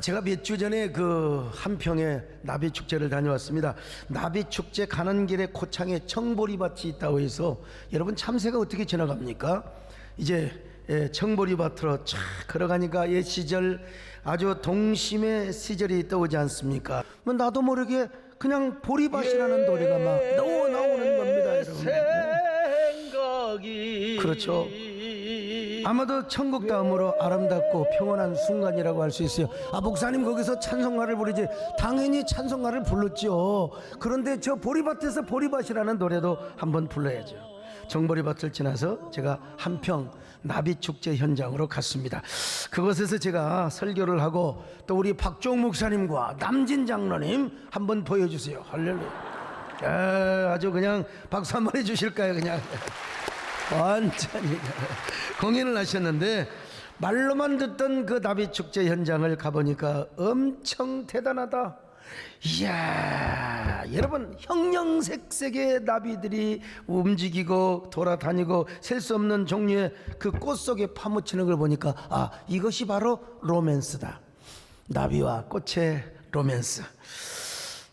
제가 몇 주 전에 그 한평에 나비 축제를 다녀왔습니다. 나비 축제 가는 길에 고창에 청보리밭이 있다고 해서 여러분 참새가 어떻게 지나갑니까? 이제 청보리밭으로 쫙 걸어가니까 옛 시절 아주 동심의 시절이 떠오지 않습니까? 뭐 나도 모르게 그냥 보리밭이라는 노래가 막 나오는 겁니다, 여러분. 생각이 그렇죠. 아마도 천국 다음으로 아름답고 평온한 순간이라고 할 수 있어요. 목사님 거기서 찬송가를 부르지. 당연히 찬송가를 불렀죠. 그런데 저 보리밭에서 보리밭이라는 노래도 한번 불러야죠. 정보리밭을 지나서 제가 한평 나비축제 현장으로 갔습니다. 그곳에서 제가 설교를 하고 또 우리 박종 목사님과 남진 장로님 한번 보여주세요. 할렐루야. 아주 그냥 박수 한번 해주실까요? 그냥 완전히 공연을 하셨는데, 말로만 듣던 그 나비축제 현장을 가보니까 엄청 대단하다. 이야, 여러분, 형형색색의 나비들이 움직이고 돌아다니고 셀 수 없는 종류의 그 꽃 속에 파묻히는 걸 보니까 이것이 바로 로맨스다. 나비와 꽃의 로맨스.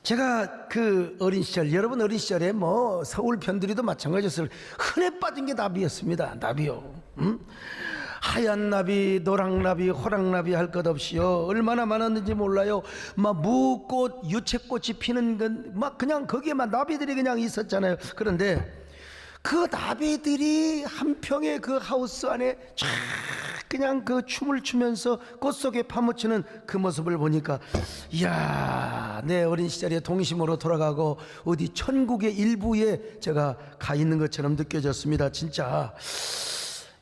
제가 그 어린 시절, 여러분 어린 시절에 뭐 서울 변두리도 마찬가지였어요. 흔해 빠진 게 나비였습니다. 나비요. 하얀 나비, 노랑나비, 호랑나비 할 것 없이요. 얼마나 많았는지 몰라요. 막 무꽃, 유채꽃이 피는 건 막 그냥 거기에만 나비들이 그냥 있었잖아요. 그런데 그 나비들이 한평의 그 하우스 안에 쫙 그냥 그 춤을 추면서 꽃 속에 파묻히는 그 모습을 보니까, 이야, 내 어린 시절의 동심으로 돌아가고 어디 천국의 일부에 제가 가 있는 것처럼 느껴졌습니다. 진짜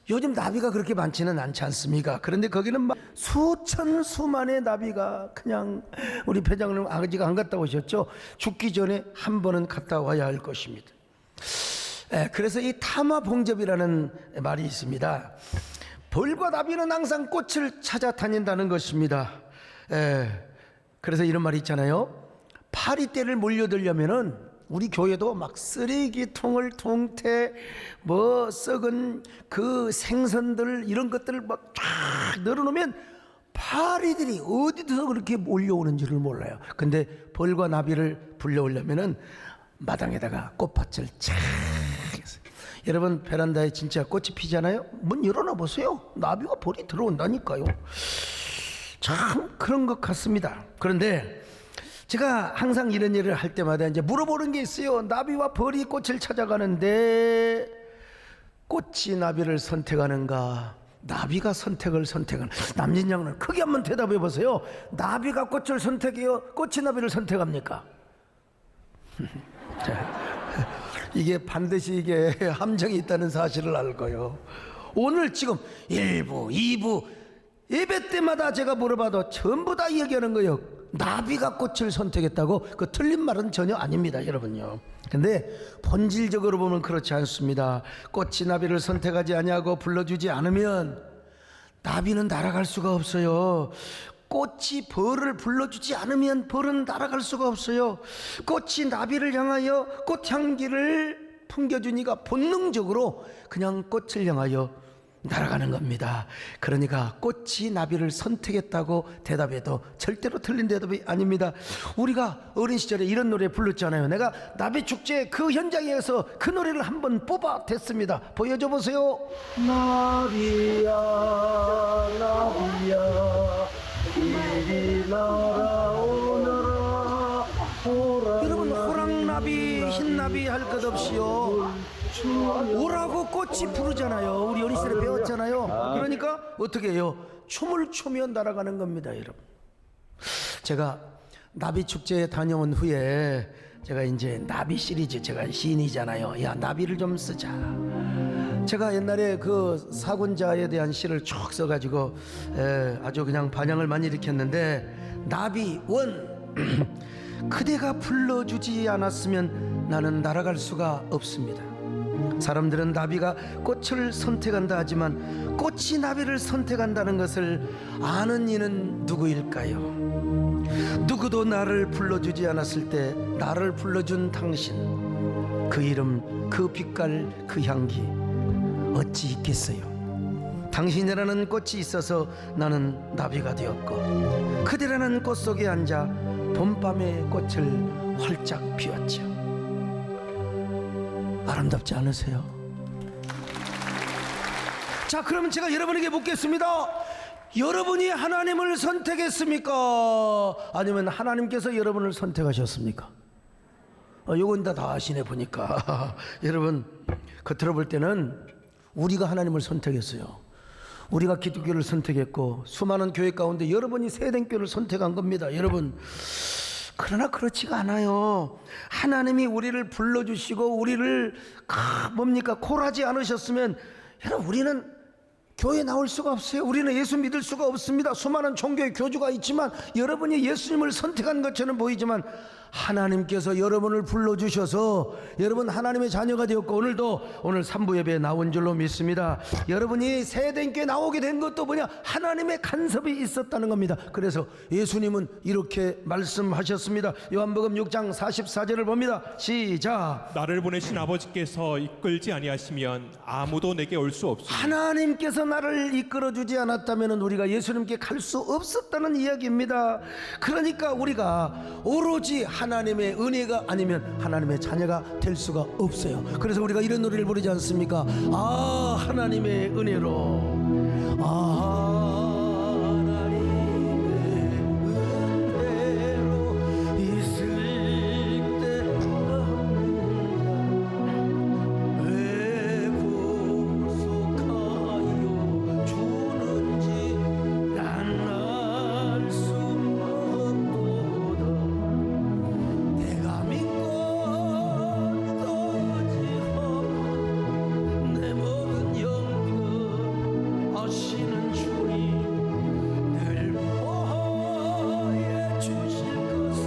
요즘 나비가 그렇게 많지는 않지 않습니까? 그런데 거기는 막 수천 수만의 나비가 그냥, 우리 회장님 아직 안 갔다 오셨죠? 죽기 전에 한 번은 갔다 와야 할 것입니다. 그래서 이 타마봉접이라는 말이 있습니다. 벌과 나비는 항상 꽃을 찾아다닌다는 것입니다. 그래서 이런 말이 있잖아요. 파리떼를 몰려들려면은 우리 교회도 막 쓰레기통을 통태 뭐 썩은 그 생선들 이런 것들을 막 쫙 널어놓으면 파리들이 어디서 그렇게 몰려오는지를 몰라요. 근데 벌과 나비를 불러오려면은 마당에다가 꽃밭을 쫙 해서, 여러분 베란다에 진짜 꽃이 피잖아요. 문 열어놔 보세요. 나비와 벌이 들어온다니까요. 참 그런 것 같습니다. 그런데 제가 항상 이런 일을 할 때마다 이제 물어보는 게 있어요. 나비와 벌이 꽃을 찾아가는데 꽃이 나비를 선택하는가, 나비가 선택하는? 남진 장로는 크게 한번 대답해 보세요. 나비가 꽃을 선택해요? 꽃이 나비를 선택합니까? 이게 반드시 이게 함정이 있다는 사실을 알고요. 오늘 지금 1부, 2부 예배 때마다 제가 물어봐도 전부 다 얘기하는 거예요. 나비가 꽃을 선택했다고. 그 틀린 말은 전혀 아닙니다, 여러분요. 근데 본질적으로 보면 그렇지 않습니다. 꽃이 나비를 선택하지 아니하고 불러주지 않으면 나비는 날아갈 수가 없어요. 꽃이 벌을 불러주지 않으면 벌은 날아갈 수가 없어요. 꽃이 나비를 향하여 꽃향기를 풍겨주니까 본능적으로 그냥 꽃을 향하여 날아가는 겁니다. 그러니까 꽃이 나비를 선택했다고 대답해도 절대로 틀린 대답이 아닙니다. 우리가 어린 시절에 이런 노래 불렀잖아요. 내가 나비축제 그 현장에서 그 노래를 한번 뽑아댔습니다. 보여줘 보세요. 나비야 나비야 이리 날아오너라. 여러분, 호랑나비 흰나비 할 것 없이요 오라고 꽃이 부르잖아요. 우리 어린 시절에 배웠잖아요. 그러니까 어떻게 해요? 춤을 추면 날아가는 겁니다, 여러분. 제가 나비 축제에 다녀온 후에 제가 이제 나비 시리즈, 제가 시인이잖아요. 야, 나비를 좀 쓰자. 제가 옛날에 그 사군자에 대한 시를 쭉 써가지고 아주 그냥 반향을 많이 일으켰는데, 나비 원 그대가 불러주지 않았으면 나는 날아갈 수가 없습니다. 사람들은 나비가 꽃을 선택한다 하지만 꽃이 나비를 선택한다는 것을 아는 이는 누구일까요? 누구도 나를 불러주지 않았을 때 나를 불러준 당신, 그 이름, 그 빛깔, 그 향기 어찌 있겠어요? 당신이라는 꽃이 있어서 나는 나비가 되었고 그대라는 꽃 속에 앉아 봄밤의 꽃을 활짝 피웠지요. 아름답지 않으세요? 자, 그러면 제가 여러분에게 묻겠습니다. 여러분이 하나님을 선택했습니까? 아니면 하나님께서 여러분을 선택하셨습니까? 요건 다 아시네 보니까. 여러분, 겉으로 볼 때는 우리가 하나님을 선택했어요. 우리가 기독교를 선택했고 수많은 교회 가운데 여러분이 세대교를 선택한 겁니다. 여러분, 그러나 그렇지가 않아요. 하나님이 우리를 불러주시고 우리를 콜하지 않으셨으면 여러분, 우리는 교회에 나올 수가 없어요. 우리는 예수 믿을 수가 없습니다. 수많은 종교의 교주가 있지만 여러분이 예수님을 선택한 것처럼 보이지만 하나님께서 여러분을 불러주셔서 여러분 하나님의 자녀가 되었고 오늘 3부 예배에 나온 줄로 믿습니다. 여러분이 세대교회 나오게 된 것도 뭐냐? 하나님의 간섭이 있었다는 겁니다. 그래서 예수님은 이렇게 말씀하셨습니다. 요한복음 6장 44절을 봅니다. 시작. 나를 보내신 아버지께서 이끌지 아니하시면 아무도 내게 올 수 없으니 하나님께서 나를 이끌어주지 않았다면 우리가 예수님께 갈 수 없었다는 이야기입니다. 그러니까 우리가 오로지 하나님의 은혜가 아니면 하나님의 자녀가 될 수가 없어요. 그래서 우리가 이런 노래를 부르지 않습니까? 아, 하나님의 은혜로, 아, 하나님의 은혜로 있을 때 왜 구속하여 주는지 난 알 수 없도다. 내가 믿고 떠지험 내 모든 영광 아시는 주님 늘 보호해 주실 것을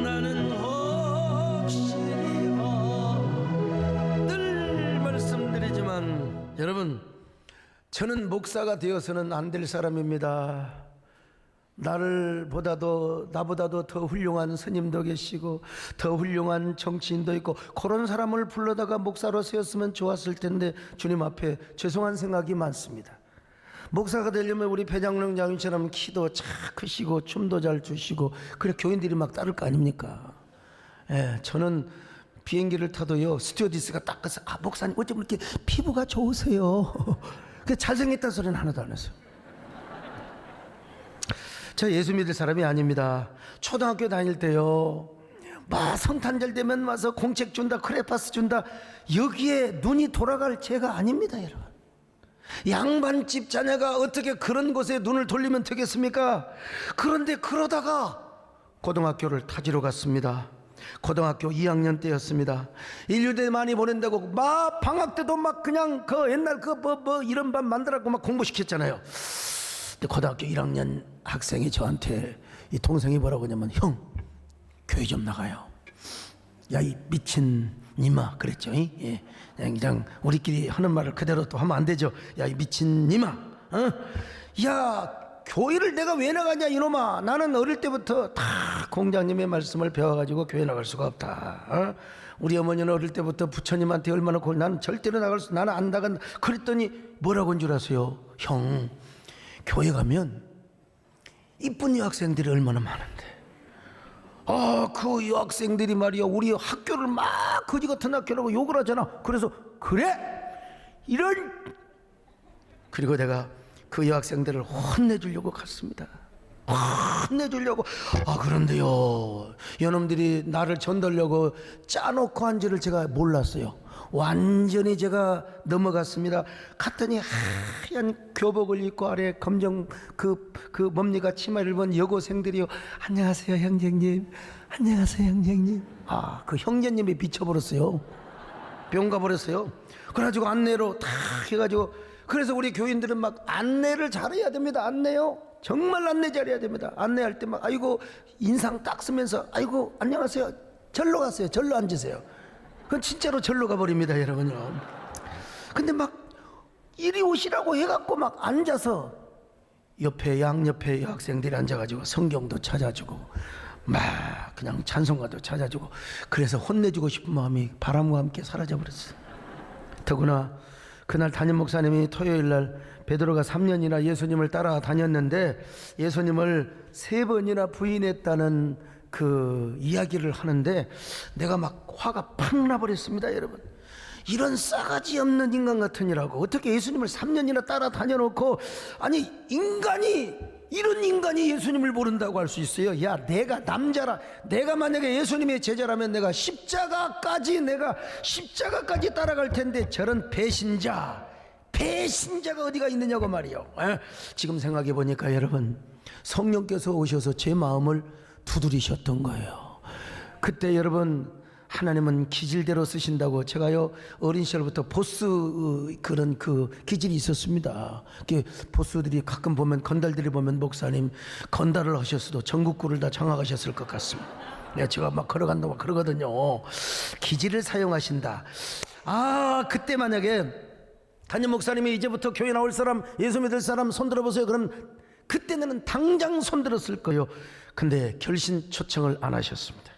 나는 확실히 늘 말씀드리지만 여러분, 저는 목사가 되어서는 안 될 사람입니다. 나보다도 더 훌륭한 스님도 계시고 더 훌륭한 정치인도 있고 그런 사람을 불러다가 목사로 세웠으면 좋았을 텐데 주님 앞에 죄송한 생각이 많습니다. 목사가 되려면 우리 배장룡 장인처럼 키도 착 크시고 춤도 잘 추시고 그래 교인들이 막 따를 거 아닙니까? 예, 저는 비행기를 타도요 스튜어디스가 딱 가서 목사님 어쩜 이렇게 피부가 좋으세요? 잘생겼다는 소리는 하나도 안 했어요. 저 예수 믿을 사람이 아닙니다. 초등학교 다닐 때요 성탄절 되면 와서 공책 준다, 크레파스 준다, 여기에 눈이 돌아갈 죄가 아닙니다. 여러분, 양반집 자녀가 어떻게 그런 곳에 눈을 돌리면 되겠습니까? 그런데 그러다가 고등학교를 타지러 갔습니다. 고등학교 2학년 때였습니다. 인류대 많이 보낸다고 막 방학 때도 막 그냥 그 옛날 이런 반 만들었고 막 공부시켰잖아요. 고등학교 1학년 학생이 저한테, 이 동생이 뭐라고 하냐면, 형 교회 좀 나가요. 야, 이 미친 니마 그랬죠. 예. 그냥 우리끼리 하는 말을 그대로 또 하면 안 되죠. 야, 이 미친 니마, 야, 교회를 내가 왜 나가냐 이놈아. 나는 어릴 때부터 다 공자님의 말씀을 배워가지고 교회 나갈 수가 없다. 우리 어머니는 어릴 때부터 부처님한테 얼마나 나는 절대로 나는 안 나간다. 그랬더니 뭐라고 한 줄 아세요? 형, 교회 가면 이쁜 여학생들이 얼마나 많은데, 그 여학생들이 말이야 우리 학교를 막 거지 같은 학교라고 욕을 하잖아. 그래서 그래? 이런. 그리고 내가 그 여학생들을 혼내주려고 갔습니다. 혼내주려고. 그런데요, 여놈들이 나를 전달려고 짜놓고 한 줄을 제가 몰랐어요. 완전히 제가 넘어갔습니다. 갔더니 하얀 교복을 입고 아래 검정 뭡니까 치마를 입은 여고생들이요. 안녕하세요 형제님, 안녕하세요 형제님. 그 형제님이 미쳐버렸어요. 병 가버렸어요. 그래가지고 안내로 다 해가지고, 그래서 우리 교인들은 막 안내를 잘해야 됩니다. 안내요, 정말 안내 잘해야 됩니다. 안내할 때 막 아이고 인상 딱 쓰면서 아이고 안녕하세요, 절로 가세요, 절로 앉으세요. 그건 진짜로 절로 가버립니다, 여러분요. 근데 막 이리 오시라고 해갖고 막 앉아서 양옆에 여학생들이 앉아가지고 성경도 찾아주고 막 그냥 찬송가도 찾아주고, 그래서 혼내주고 싶은 마음이 바람과 함께 사라져버렸어요. 더구나 그날 담임 목사님이 토요일 날 베드로가 3년이나 예수님을 따라 다녔는데 예수님을 3번이나 부인했다는 그 이야기를 하는데 내가 막 화가 팍 나버렸습니다. 여러분, 이런 싸가지 없는 인간 같으니라고 어떻게 예수님을 3년이나 따라 다녀놓고, 아니 이런 인간이 예수님을 모른다고 할 수 있어요? 야, 내가 남자라, 내가 만약에 예수님의 제자라면 내가 십자가까지 따라갈 텐데 저런 배신자가 어디가 있느냐고 말이요. 지금 생각해 보니까 여러분, 성령께서 오셔서 제 마음을 두드리셨던 거예요. 그때 여러분, 하나님은 기질대로 쓰신다고, 제가요 어린 시절부터 보스 그런 그 기질이 있었습니다. 보스들이 가끔 보면, 건달들이 보면 목사님 건달을 하셨어도 전국구를 다 장악하셨을 것 같습니다. 제가 막 걸어간다고 그러거든요. 기질을 사용하신다. 그때 만약에 담임 목사님이 이제부터 교회 나올 사람, 예수 믿을 사람 손 들어보세요, 그럼 그때는 당장 손 들었을 거예요. 근데 결신 초청을 안 하셨습니다.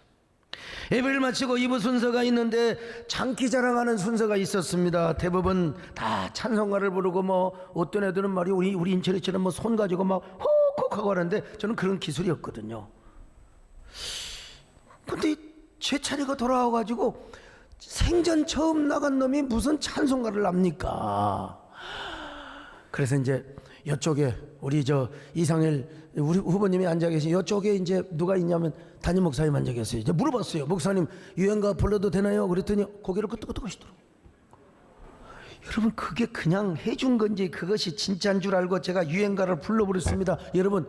예배를 마치고 2부 순서가 있는데 장기 자랑하는 순서가 있었습니다. 대부분 다 찬송가를 부르고 어떤 애들은 말이 우리 인철이처럼 손 가지고 막 헉헉 하고 하는데 저는 그런 기술이 없거든요. 근데 제 차례가 돌아와가지고 생전 처음 나간 놈이 무슨 찬송가를 합니까? 그래서 이제 이쪽에 우리 이상일 우리 후보님이 앉아 계신 이쪽에 이제 누가 있냐면 담임 목사님 앉아 계세요. 이제 물어봤어요. 목사님 유행가 불러도 되나요? 그랬더니 고개를 끄덕끄덕 하시더라고요. 여러분, 그게 그냥 해준 건지 그것이 진짜인 줄 알고 제가 유행가를 불러버렸습니다. 여러분,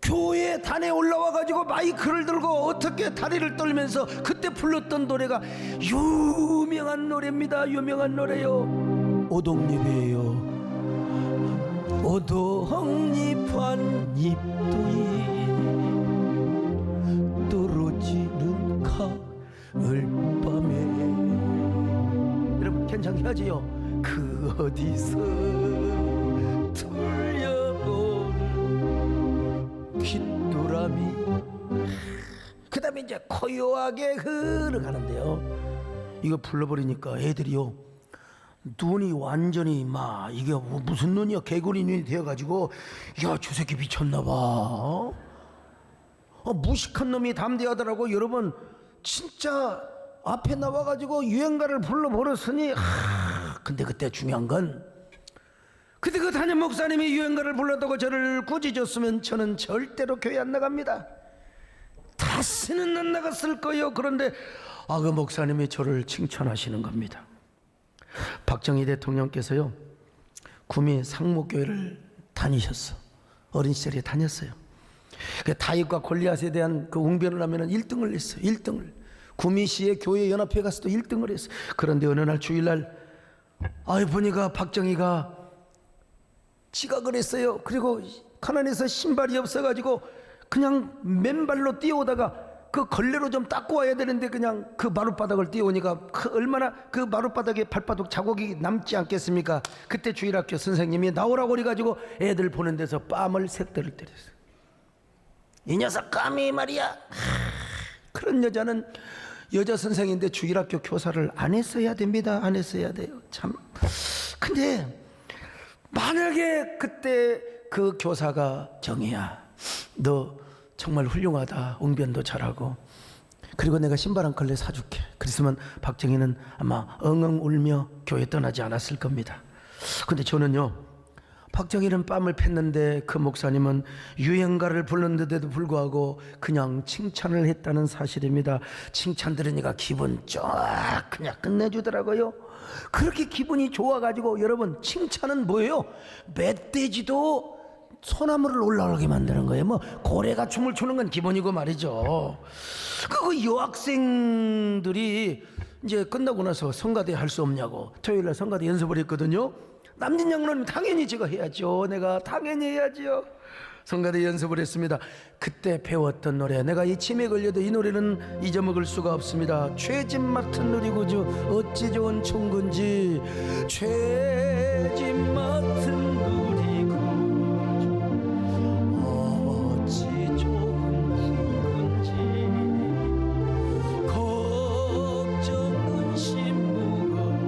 교회 단에 올라와 가지고 마이크를 들고 어떻게 다리를 떨면서 그때 불렀던 노래가 유명한 노래입니다. 유명한 노래요. 오동잎이에요. 오동잎한 잎도이 떨어지는 가을밤에. 여러분, 괜찮게 하지요? 그 어디서 들려오는 귓도람이, 그 다음에 이제 고요하게 흘러가는데요. 이거 불러버리니까 애들이요, 눈이 완전히 이게 무슨 눈이야, 개구리 눈이 되어가지고, 야, 저 새끼 미쳤나봐. 무식한 놈이 담대하더라고. 여러분, 진짜 앞에 나와가지고 유행가를 불러버렸으니, 근데 그때 중요한 건, 그때 그 담임 목사님이 유행가를 불렀다고 저를 꾸짖었으면 저는 절대로 교회 안 나갑니다. 다시는 안 나갔을 거예요. 그런데 그 목사님이 저를 칭찬하시는 겁니다. 박정희 대통령께서요, 구미 상목교회를 다니셨어. 어린 시절에 다녔어요. 다윗과 골리앗에 대한 그 웅변을 하면 1등을 했어요. 1등을. 구미시의 교회 연합회 가서도 1등을 했어요. 그런데 어느 날 주일날 보니까 박정희가 지각을 했어요. 그리고 가난해서 신발이 없어가지고 그냥 맨발로 뛰어오다가 그 걸레로 좀 닦고 와야 되는데 그냥 그 마룻바닥을 뛰어오니까 얼마나 그 마룻바닥에 발바닥 자국이 남지 않겠습니까? 그때 주일학교 선생님이 나오라고 그래가지고 애들 보는 데서 뺨을 색대를 때렸어요. 이 녀석 감히 말이야. 그런 여자는 여자 선생인데 주일학교 교사를 안 했어야 됩니다. 안 했어야 돼요. 참. 근데 만약에 그때 그 교사가, 정희야, 너 정말 훌륭하다. 웅변도 잘하고. 그리고 내가 신발 한 컬레 사줄게. 그랬으면 박정희는 아마 엉엉 울며 교회 떠나지 않았을 겁니다. 근데 저는요, 박정희는 뺨을 팼는데 그 목사님은 유행가를 불렀는데도 불구하고 그냥 칭찬을 했다는 사실입니다. 칭찬 들으니까 기분 쫙 그냥 끝내주더라고요. 그렇게 기분이 좋아가지고, 여러분, 칭찬은 뭐예요? 멧돼지도 소나무를 올라오게 만드는 거예요. 고래가 춤을 추는 건 기본이고 말이죠. 그 여학생들이 이제 끝나고 나서 성가대 할 수 없냐고 토요일날 성가대 연습을 했거든요. 남진 양로님 당연히 제가 해야죠. 내가 당연히 해야죠. 성가대 연습을 했습니다. 그때 배웠던 노래, 내가 이 치매 걸려도 이 노래는 잊어먹을 수가 없습니다. 죄짐 맡은 누리구주 어찌 좋은 총군지, 죄짐 맡은 누리구주 어찌 좋은 총군지, 걱정 근심 무거운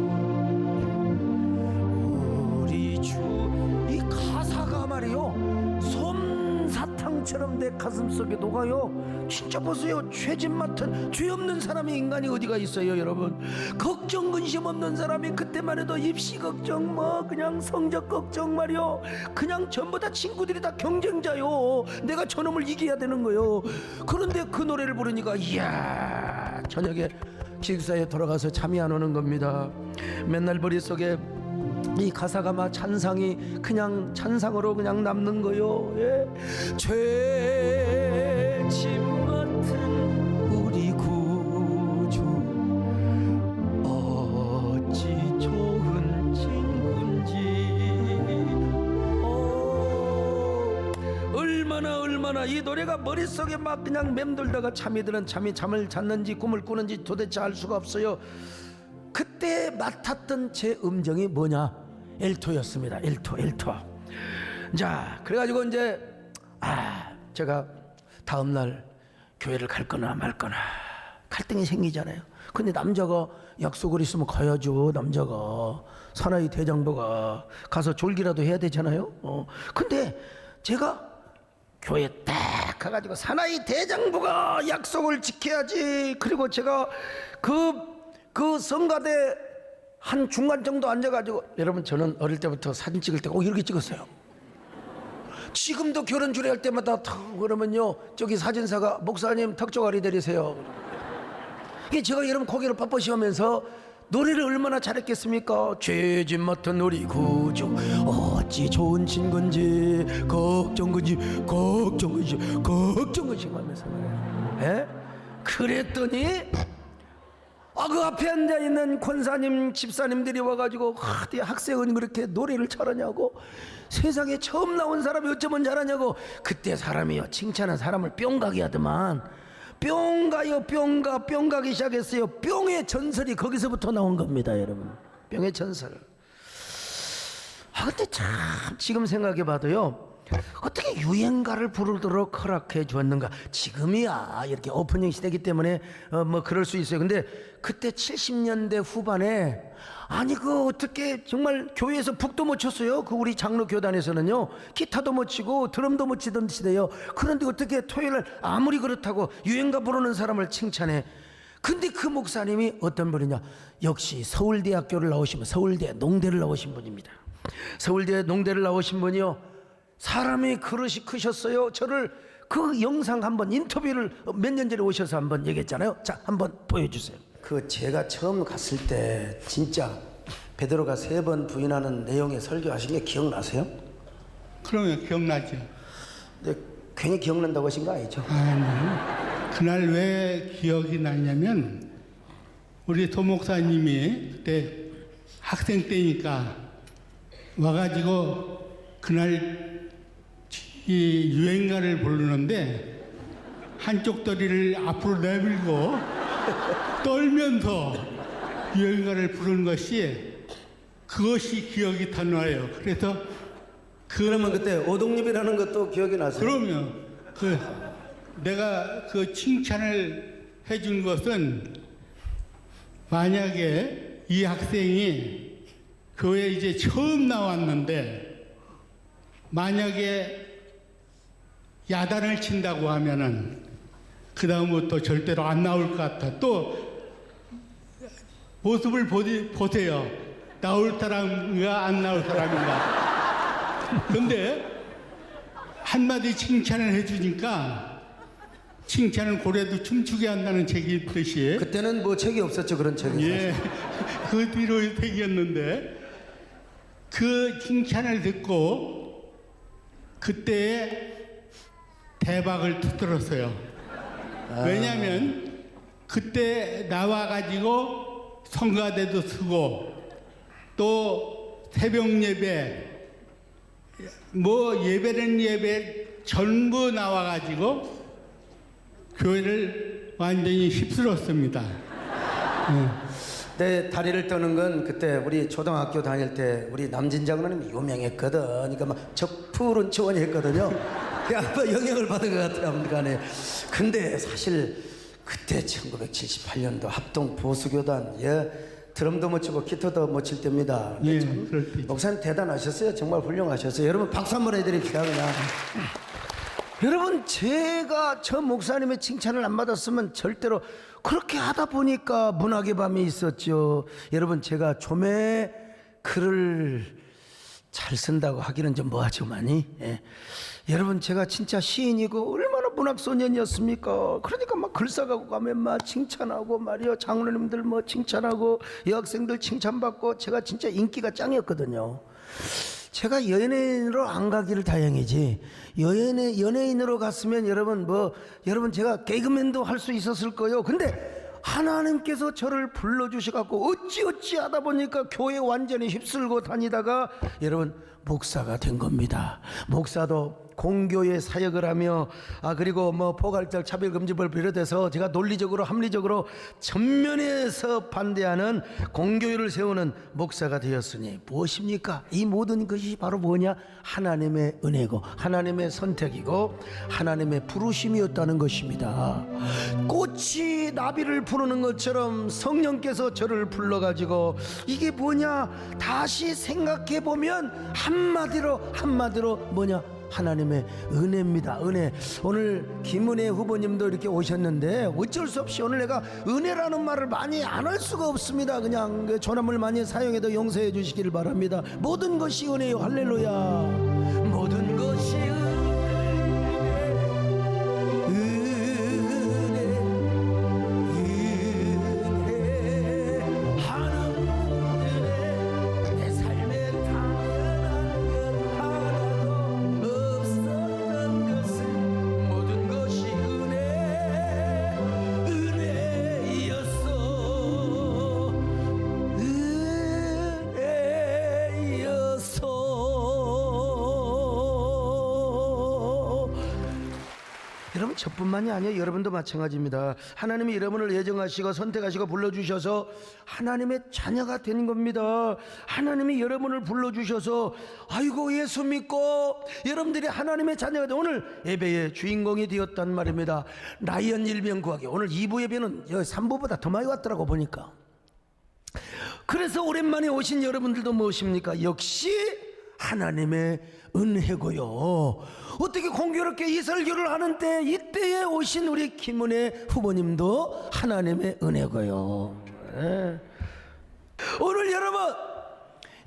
바람처럼 내 가슴속에 녹아요. 진짜 보세요. 죄짓 맡은 죄 없는 사람이 인간이 어디가 있어요, 여러분. 걱정 근심 없는 사람이 그때만 해도 입시 걱정 뭐 그냥 성적 걱정 말이요. 그냥 전부 다 친구들이 다 경쟁자요. 내가 저놈을 이겨야 되는 거요. 그런데 그 노래를 부르니까 이야, 저녁에 기숙사에 돌아가서 잠이 안 오는 겁니다. 맨날 머릿속에 이 가사가 막 찬상이 그냥 찬상으로 그냥 남는 거요. 예. 죄짐 맡은 우리 구주 어찌 좋은 친구인지 얼마나 이 노래가 머릿속에 막 그냥 맴돌다가 잠이 드는 잠을 잤는지 꿈을 꾸는지 도대체 알 수가 없어요. 그때 맡았던 제 음정이 뭐냐? 엘토였습니다. 엘토. 자, 그래가지고 이제 제가 다음날 교회를 갈 거나 말 거나 갈등이 생기잖아요. 근데 남자가 약속을 있으면 가야죠. 남자가 사나이 대장부가 가서 졸기라도 해야 되잖아요. 근데 제가 교회 딱 가가지고 사나이 대장부가 약속을 지켜야지. 그리고 제가 그 성가대 한 중간 정도 앉아가지고, 여러분 저는 어릴 때부터 사진 찍을 때 꼭 이렇게 찍었어요. 지금도 결혼 주례할 때마다 탁 그러면요, 저기 사진사가 목사님 턱조가리 내리세요. 이게 제가 여러분 고개를 빳빳이 하면서 노래를 얼마나 잘했겠습니까? 죄짐 맡은 우리 구주 어찌 좋은 친구인지 걱정근지 하면서 말이에요. 예? 그랬더니 그 앞에 앉아있는 권사님 집사님들이 와가지고 학생은 그렇게 노래를 잘하냐고, 세상에 처음 나온 사람이 어쩌면 잘하냐고. 그때 사람이요 칭찬한 사람을 뿅가게 하더만. 뿅가요 뿅가기 시작했어요. 뿅의 전설이 거기서부터 나온 겁니다, 여러분. 뿅의 전설. 근데 참 지금 생각해봐도요, 어떻게 유행가를 부르도록 허락해 주었는가. 지금이야 이렇게 오프닝 시대이기 때문에 뭐 그럴 수 있어요. 근데 그때 70년대 후반에 그 어떻게 정말 교회에서 북도 못 쳤어요. 그 우리 장로 교단에서는요, 기타도 못 치고 드럼도 못 치던 시대예요. 그런데 어떻게 토요일날 아무리 그렇다고 유행가 부르는 사람을 칭찬해. 근데 그 목사님이 어떤 분이냐, 역시 서울대학교를 나오신, 서울대 농대를 나오신 분입니다. 서울대 농대를 나오신 분이요, 사람이 그릇이 크셨어요. 저를 그 영상 한번 인터뷰를 몇 년 전에 오셔서 한번 얘기했잖아요. 자, 한번 보여주세요. 제가 처음 갔을 때 진짜 베드로가 3번 부인하는 내용의 설교하신 게 기억나세요? 그러면 기억나죠. 근데 괜히 기억난다고 하신 거 아니죠? 아니, 그날 왜 기억이 나냐면 우리 도 목사님이 그때 학생 때니까 와가지고 그날 이 유행가를 부르는데 한쪽 다리를 앞으로 내밀고 떨면서 유행가를 부르는 그것이 기억이 다 나요. 그래서 그러면 그때 오동립이라는 것도 기억이 나세요? 그러면 내가 그 칭찬을 해준 것은, 만약에 이 학생이 교회 이제 처음 나왔는데 만약에 야단을 친다고 하면은 그 다음부터 절대로 안 나올 것 같아. 또 모습을 보세요. 나올 사람인가 안 나올 사람인가. 근데 한마디 칭찬을 해주니까, 칭찬은 고래도 춤추게 한다는 책이 있듯이, 그때는 뭐 책이 없었죠, 그런 책이. 예, 그 뒤로 책이었는데, 그 칭찬을 듣고 그때 대박을 터뜨렸어요. 왜냐하면 그때 나와가지고 성가대도 쓰고 또 새벽 예배, 뭐 예배는 예배 전부 나와가지고 교회를 완전히 휩쓸었습니다. 내 다리를 떠는 건 그때 우리 초등학교 다닐 때 우리 남진 장로님이 유명했거든. 그러니까 막 적푸른 초원이 했거든요. 아마 영향을 받은 것 같아요, 아무간에. 근데 사실 그때 1978년도 합동 보수교단, 드럼도 못 치고 기타도 못 칠 때입니다. 예, 참 그럴 때. 목사님 대단하셨어요. 정말 훌륭하셨어요. 여러분 박수 한번 해드립시다, 그냥. 여러분, 제가 저 목사님의 칭찬을 안 받았으면 절대로, 그렇게 하다 보니까 문학의 밤이 있었죠. 여러분, 제가 좀에 글을 잘 쓴다고 하기는 좀 뭐하지만이, 예. 여러분, 제가 진짜 시인이고 얼마나 문학소년이었습니까? 그러니까 막 글싸가고 가면 막 칭찬하고 말이요, 장로님들 뭐 칭찬하고 여학생들 칭찬받고, 제가 진짜 인기가 짱이었거든요. 제가 연예인으로 안 가기를 다행이지, 연예인으로 갔으면 여러분 제가 개그맨도 할 수 있었을 거예요. 근데 하나님께서 저를 불러주셔갖고 어찌 하다 보니까 교회 완전히 휩쓸고 다니다가 여러분 목사가 된 겁니다. 목사도 공교회 사역을 하며 그리고 뭐 포괄적 차별금지법을 비롯해서 제가 논리적으로 합리적으로 전면에서 반대하는 공교회를 세우는 목사가 되었으니 무엇입니까? 이 모든 것이 바로 뭐냐? 하나님의 은혜고 하나님의 선택이고 하나님의 부르심이었다는 것입니다. 꽃이 나비를 부르는 것처럼 성령께서 저를 불러가지고 이게 뭐냐? 다시 생각해보면 한마디로 뭐냐? 하나님의 은혜입니다. 은혜. 오늘 김은혜 후보님도 이렇게 오셨는데 어쩔 수 없이 오늘 내가 은혜라는 말을 많이 안 할 수가 없습니다. 그냥 조남을 많이 사용해도 용서해 주시기를 바랍니다. 모든 것이 은혜요. 할렐루야. 모든 것이 여러분, 저뿐만이 아니에요. 여러분도 마찬가지입니다. 하나님이 여러분을 예정하시고 선택하시고 불러주셔서 하나님의 자녀가 된 겁니다. 하나님이 여러분을 불러주셔서 아이고 예수 믿고 여러분들이 하나님의 자녀가 된 오늘 예배의 주인공이 되었단 말입니다. 라이언 일병 구하기. 오늘 2부 예배는 3부보다 더 많이 왔더라고 보니까. 그래서 오랜만에 오신 여러분들도 무엇입니까? 역시 하나님의 은혜고요. 어떻게 공교롭게 이 설교를 하는데 이때에 오신 우리 김은혜 후보님도 하나님의 은혜고요. 네. 오늘 여러분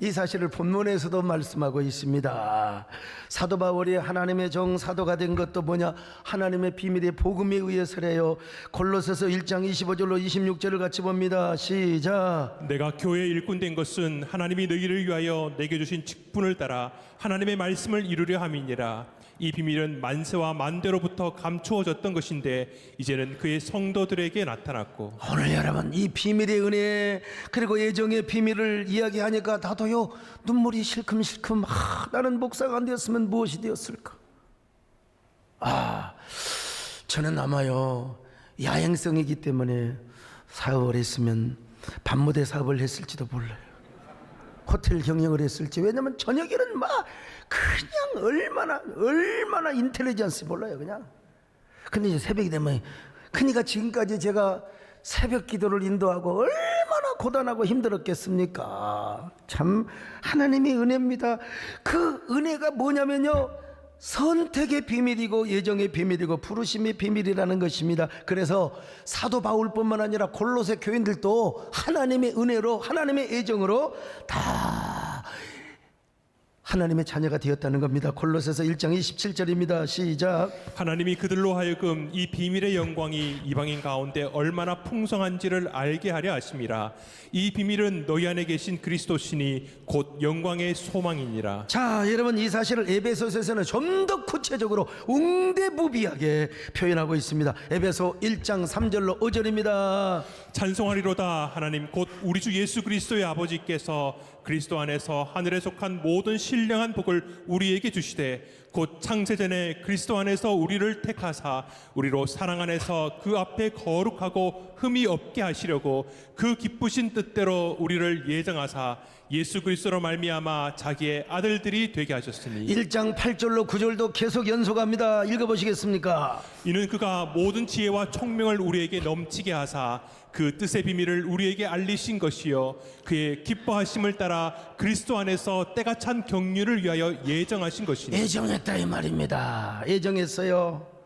이 사실을 본문에서도 말씀하고 있습니다. 사도 바울이 하나님의 정 사도가 된 것도 뭐냐? 하나님의 비밀의 복음에 의해서래요. 골로새서 1장 25절로 26절을 같이 봅니다. 시작. 내가 교회 일꾼 된 것은 하나님이 너희를 위하여 내게 주신 직분을 따라 하나님의 말씀을 이루려 함이니라. 이 비밀은 만세와 만대로부터 감추어졌던 것인데 이제는 그의 성도들에게 나타났고. 오늘 여러분 이 비밀의 은혜 그리고 예정의 비밀을 이야기하니까 나도요 눈물이 실큼실큼. 나는 목사가 안 되었으면 무엇이 되었을까? 저는 아마요 야행성이기 때문에 사업을 했으면 밤무대 사업을 했을지도 몰라요. 호텔 경영을 했을지. 왜냐면 저녁에는 막 그냥 얼마나 인텔리전스 몰라요 그냥. 근데 이제 새벽이 되면, 그러니까 지금까지 제가 새벽 기도를 인도하고 얼마나 고단하고 힘들었겠습니까? 참 하나님의 은혜입니다. 그 은혜가 뭐냐면요, 선택의 비밀이고 예정의 비밀이고 부르심의 비밀이라는 것입니다. 그래서 사도 바울뿐만 아니라 골로새 교인들도 하나님의 은혜로 하나님의 예정으로 다 하나님의 자녀가 되었다는 겁니다. 골로새서 1장 27절입니다. 시작. 하나님이 그들로 하여금 이 비밀의 영광이 이방인 가운데 얼마나 풍성한지를 알게 하려 하심이라. 이 비밀은 너희 안에 계신 그리스도시니 곧 영광의 소망이니라. 자, 여러분 이 사실을 에베소서에서는 좀 더 구체적으로 웅대부비하게 표현하고 있습니다. 에베소 1장 3절로 5절입니다. 찬송하리로다. 하나님 곧 우리 주 예수 그리스도의 아버지께서 그리스도 안에서 하늘에 속한 모든 신령한 복을 우리에게 주시되 곧 창세전에 그리스도 안에서 우리를 택하사 우리로 사랑 안에서 그 앞에 거룩하고 흠이 없게 하시려고 그 기쁘신 뜻대로 우리를 예정하사 예수 그리스도로 말미암아 자기의 아들들이 되게 하셨으니 1장 8절로 9절도 계속 연속합니다. 읽어보시겠습니까? 이는 그가 모든 지혜와 총명을 우리에게 넘치게 하사 그 뜻의 비밀을 우리에게 알리신 것이요 그의 기뻐하심을 따라 그리스도 안에서 때가 찬 경륜을 위하여 예정하신 것이니. 예정했다 이 말입니다. 예정했어요.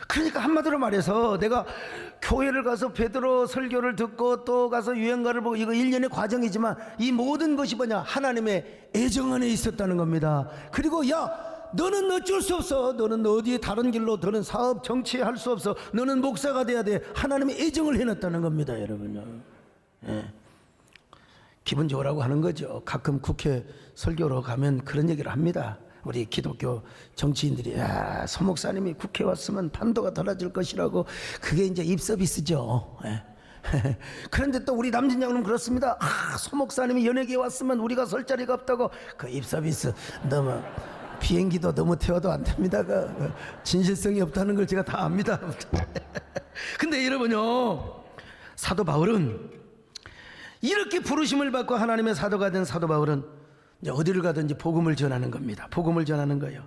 그러니까 한마디로 말해서 내가 교회를 가서 베드로 설교를 듣고 또 가서 유행가를 보고 이거 1년의 과정이지만 이 모든 것이 뭐냐? 하나님의 애정 안에 있었다는 겁니다. 그리고 야 너는 어쩔 수 없어. 너는 어디에 다른 길로 너는 사업 정치 할 수 없어. 너는 목사가 돼야 돼. 하나님의 애정을 해놨다는 겁니다, 여러분요. 예. 기분 좋으라고 하는 거죠. 가끔 국회 설교로 가면 그런 얘기를 합니다. 우리 기독교 정치인들이 야, 소 목사님이 국회 왔으면 판도가 달라질 것이라고. 그게 이제 입서비스죠. 예. 그런데 또 우리 남진장로는 그렇습니다. 소 목사님이 연예계에 왔으면 우리가 설 자리가 없다고. 그 입서비스 너무 비행기도 너무 태워도 안 됩니다. 그 진실성이 없다는 걸 제가 다 압니다. 근데 여러분요, 사도 바울은 이렇게 부르심을 받고 하나님의 사도가 된 사도 바울은 이제 어디를 가든지 복음을 전하는 겁니다. 복음을 전하는 거예요.